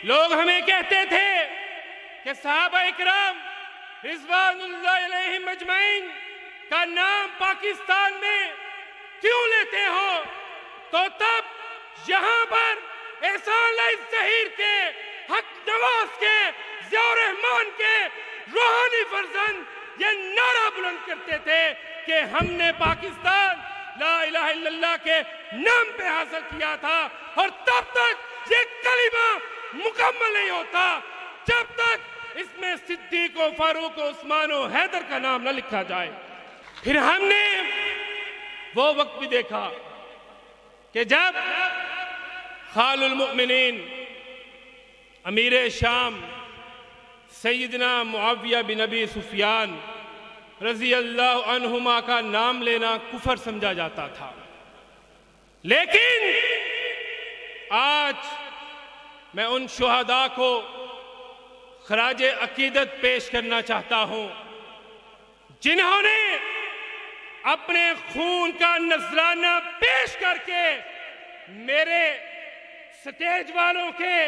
لوگ ہمیں کہتے تھے کہ صحابہ اکرام رضوان اللہ علیہم اجمعین کا نام پاکستان میں کیوں لیتے ہو؟ تو تب یہاں پر احسان اللہ ظہیر کے، حق نواز کے، ضیاء الرحمن کے روحانی فرزند یہ نعرہ بلند کرتے تھے کہ ہم نے پاکستان لا الہ الا اللہ کے نام پہ حاصل کیا تھا، اور تب تک یہ کلمہ مکمل نہیں ہوتا جب تک اس میں صدیق و فاروق و عثمان و حیدر کا نام نہ لکھا جائے۔ پھر ہم نے وہ وقت بھی دیکھا کہ جب خال المؤمنین امیر شام سیدنا معاویہ بن ابی سفیان رضی اللہ عنہما کا نام لینا کفر سمجھا جاتا تھا، لیکن آج میں ان شہداء کو خراج عقیدت پیش کرنا چاہتا ہوں جنہوں نے اپنے خون کا نذرانہ پیش کر کے میرے سٹیج والوں کے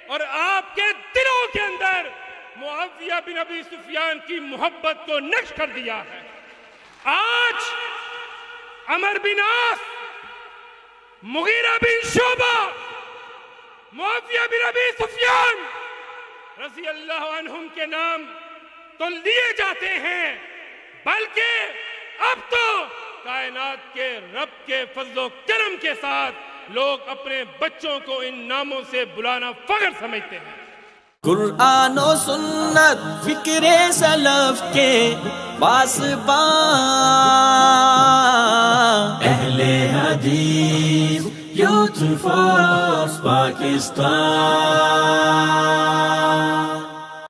اور آپ کے دلوں کے اندر معاویہ بن ابی سفیان کی محبت کو نقش کر دیا ہے۔ آج عمر بن عاص، مغیرہ بن شعبہ، معاویہ بن ابی سفیان رضی اللہ عنہم کے نام تو لیے جاتے ہیں، بلکہ اب تو کائنات کے رب کے فضل و کرم کے ساتھ لوگ اپنے بچوں کو ان ناموں سے بلانا فخر سمجھتے ہیں۔ قرآن و سنت فکر سلف کے پاسباں، اہل حدیث یوتھ فورس پاکستان۔